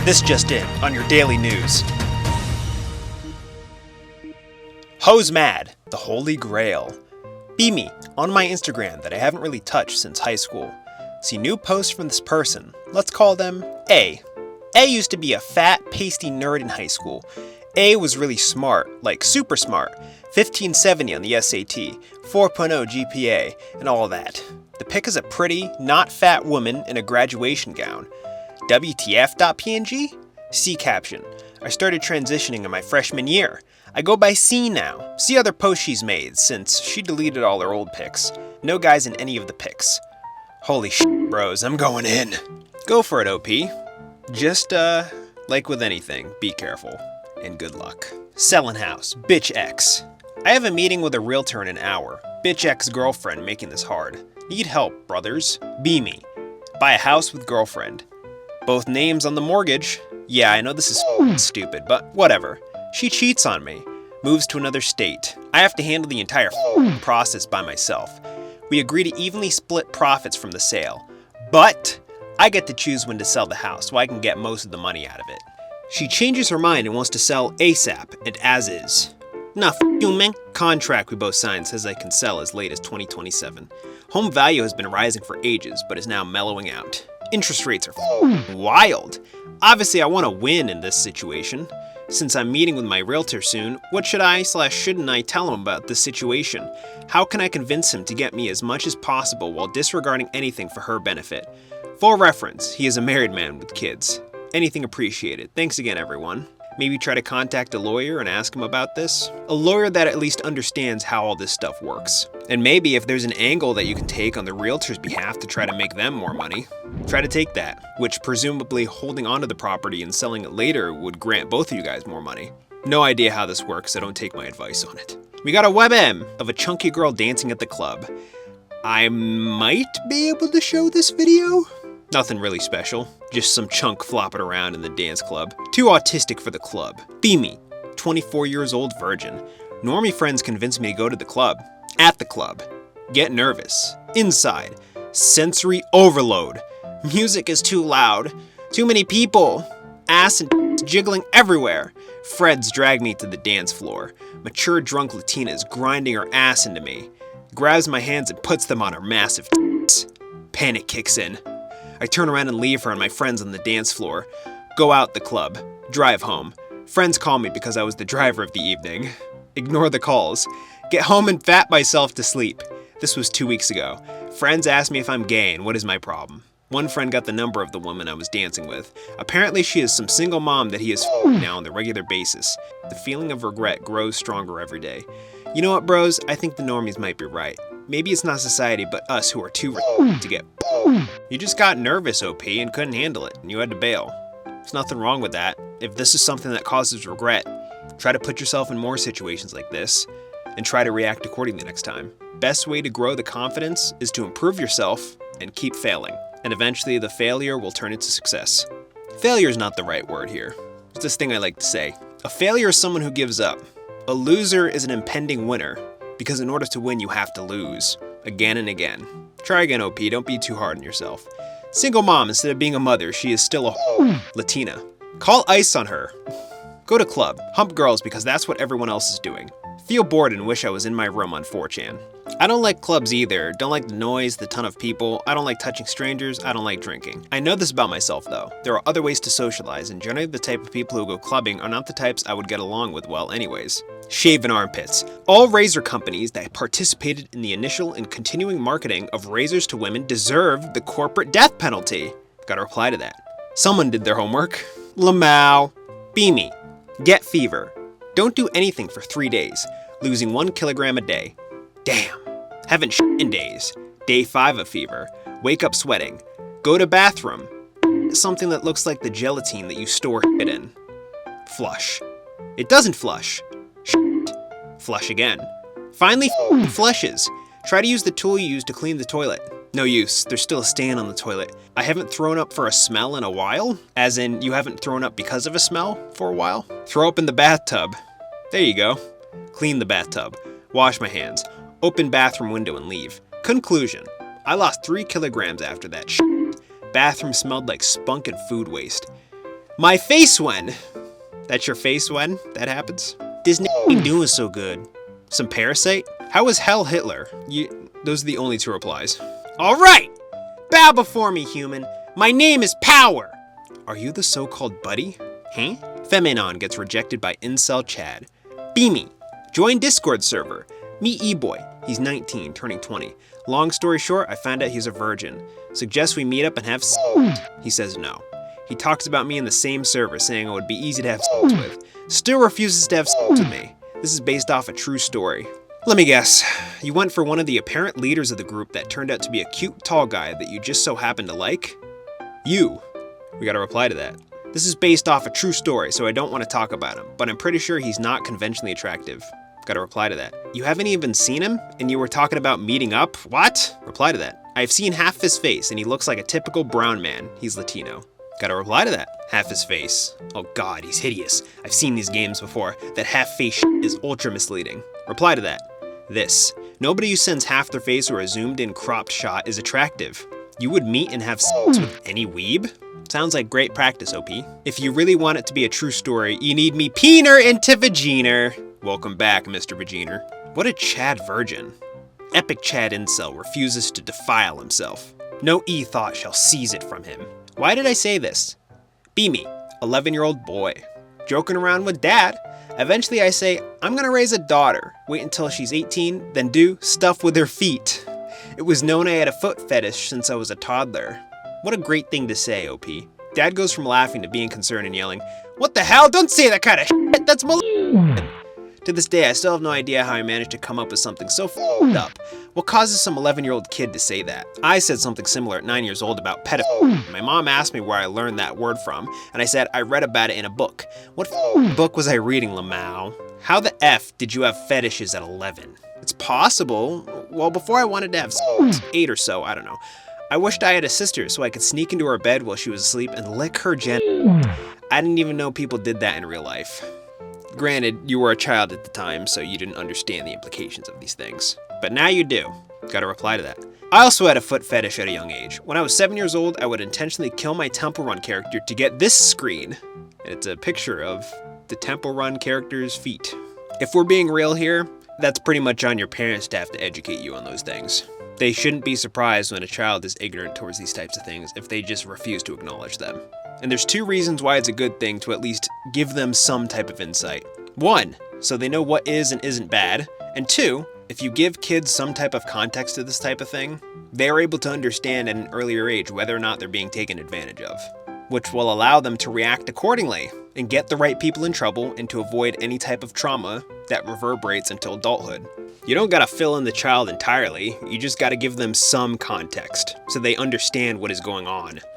This just in on your daily news. Hoes mad, the holy grail. Be me on my Instagram that I haven't really touched since high school. See new posts from this person. Let's call them A. A used to be a fat, pasty nerd in high school. A was really smart, like super smart. 1570 on the SAT, 4.0 GPA, and all that. The pic is a pretty, not fat woman in a graduation gown. WTF.png? C caption. I started transitioning in my freshman year. I go by C now. See other posts she's made, since she deleted all her old pics. No guys in any of the pics. Holy shit, bros, I'm going in. Go for it, OP. Just, like with anything, be careful. And good luck. Selling house, bitch X. I have a meeting with a realtor in an hour. Bitch X girlfriend making this hard. Need help, brothers. Be me. Buy a house with girlfriend. Both names on the mortgage. Yeah, I know this is stupid, but whatever. She cheats on me. Moves to another state. I have to handle the entire process by myself. We agree to evenly split profits from the sale. But I get to choose when to sell the house so I can get most of the money out of it. She changes her mind and wants to sell ASAP and as is. Nah, you, man. Contract we both signed says I can sell as late as 2027. Home value has been rising for ages, but is now mellowing out. Interest rates are wild. Obviously, I want to win in this situation. Since I'm meeting with my realtor soon, what should I/shouldn't I tell him about this situation? How can I convince him to get me as much as possible while disregarding anything for her benefit? For reference, he is a married man with kids. Anything appreciated. Thanks again, everyone. Maybe try to contact a lawyer and ask him about this. A lawyer that at least understands how all this stuff works. And maybe if there's an angle that you can take on the realtor's behalf to try to make them more money, try to take that, which presumably holding onto the property and selling it later would grant both of you guys more money. No idea how this works, so don't take my advice on it. We got a webm of a chunky girl dancing at the club. I might be able to show this video. Nothing really special, just some chunk flopping around in the dance club. Too autistic for the club. Be me, 24 years old virgin. Normie friends convince me to go to the club. At the club. Get nervous. Inside. Sensory overload. Music is too loud. Too many people. Ass and jiggling everywhere. Freds drag me to the dance floor. Mature drunk Latina is grinding her ass into me. Grabs my hands and puts them on her massive tits. Panic kicks in. I turn around and leave her and my friends on the dance floor. Go out the club. Drive home. Friends call me because I was the driver of the evening. Ignore the calls. Get home and fat myself to sleep. This was 2 weeks ago. Friends ask me if I'm gay and what is my problem. One friend got the number of the woman I was dancing with. Apparently she is some single mom that he is now on a regular basis. The feeling of regret grows stronger every day. You know what, bros? I think the normies might be right. Maybe it's not society, but us who are too to get. You just got nervous, OP, and couldn't handle it, and you had to bail. There's nothing wrong with that. If this is something that causes regret, try to put yourself in more situations like this, and try to react accordingly next time. Best way to grow the confidence is to improve yourself and keep failing, and eventually the failure will turn into success. Failure is not the right word here. It's this thing I like to say. A failure is someone who gives up. A loser is an impending winner, because in order to win, you have to lose. Again and again. Try again, OP. Don't be too hard on yourself. Single mom, instead of being a mother, she is still a Latina. Call ICE on her. Go to club. Hump girls because that's what everyone else is doing. Feel bored and wish I was in my room on 4chan. I don't like clubs either. Don't like the noise, the ton of people. I don't like touching strangers. I don't like drinking. I know this about myself though. There are other ways to socialize, and generally the type of people who go clubbing are not the types I would get along with well anyways. Shaven armpits. All razor companies that participated in the initial and continuing marketing of razors to women deserve the corporate death penalty. Gotta reply to that. Someone did their homework. Lamau. Beamy. Get fever. Don't do anything for 3 days, losing 1 kilogram a day. Damn. Haven't shit in days. Day 5 of fever. Wake up sweating. Go to bathroom. Something that looks like the gelatine that you store shit in. Flush. It doesn't flush. Shit. Flush again. Finally flushes. Try to use the tool you use to clean the toilet. No use. There's still a stain on the toilet. I haven't thrown up for a smell in a while. As in, you haven't thrown up because of a smell for a while. Throw up in the bathtub. There you go. Clean the bathtub. Wash my hands. Open bathroom window and leave. Conclusion. I lost 3 kilograms after that shit. Bathroom smelled like spunk and food waste. My face when. That's your face when that happens? Disney ain't doing so good. Some Parasite? How was Hell Hitler? Those are the only two replies. Alright! Bow before me, human. My name is Power! Are you the so-called buddy? Huh? Feminon gets rejected by Incel Chad. Beamy. Join Discord server. Meet E-Boy. He's 19, turning 20. Long story short, I found out he's a virgin. Suggests we meet up and have sex. He says no. He talks about me in the same server, saying I would be easy to have sex with. Still refuses to have sex with me. This is based off a true story. Let me guess. You went for one of the apparent leaders of the group that turned out to be a cute, tall guy that you just so happened to like? You. We gotta reply to that. This is based off a true story, so I don't want to talk about him, but I'm pretty sure he's not conventionally attractive. Gotta reply to that. You haven't even seen him, and you were talking about meeting up? What? Reply to that. I've seen half his face, and he looks like a typical brown man. He's Latino. Gotta reply to that. Half his face. Oh god, he's hideous. I've seen these games before. That half face is ultra misleading. Reply to that. This. Nobody who sends half their face or a zoomed in cropped shot is attractive. You would meet and have sex with any weeb? Sounds like great practice, OP. If you really want it to be a true story, you need me peener into vaginer. Welcome back, Mr. Vaginer. What a Chad virgin. Epic Chad incel refuses to defile himself. No Thot shall seize it from him. Why did I say this? Beamy, 11-year-old boy. Joking around with dad. Eventually I say, I'm gonna raise a daughter. Wait until she's 18, then do stuff with her feet. It was known I had a foot fetish since I was a toddler. What a great thing to say, OP. Dad goes from laughing to being concerned and yelling, what the hell? Don't say that kind of shit! That's molestation! To this day, I still have no idea how I managed to come up with something so f***ed up. What causes some 11-year-old kid to say that? I said something similar at 9 years old about pedophilia. My mom asked me where I learned that word from, and I said I read about it in a book. What book was I reading, Lamau? How the F did you have fetishes at 11? It's possible. Well, before I wanted to have 8 or so, I don't know. I wished I had a sister so I could sneak into her bed while she was asleep and lick her I didn't even know people did that in real life. Granted, you were a child at the time, so you didn't understand the implications of these things. But now you do. Gotta reply to that. I also had a foot fetish at a young age. When I was 7 years old, I would intentionally kill my Temple Run character to get this screen. It's a picture of the Temple Run character's feet. If we're being real here, that's pretty much on your parents to have to educate you on those things. They shouldn't be surprised when a child is ignorant towards these types of things if they just refuse to acknowledge them. And there's 2 reasons why it's a good thing to at least give them some type of insight. 1, so they know what is and isn't bad. And 2, if you give kids some type of context to this type of thing, they're able to understand at an earlier age whether or not they're being taken advantage of, which will allow them to react accordingly and get the right people in trouble and to avoid any type of trauma that reverberates until adulthood. You don't gotta fill in the child entirely, you just gotta give them some context so they understand what is going on.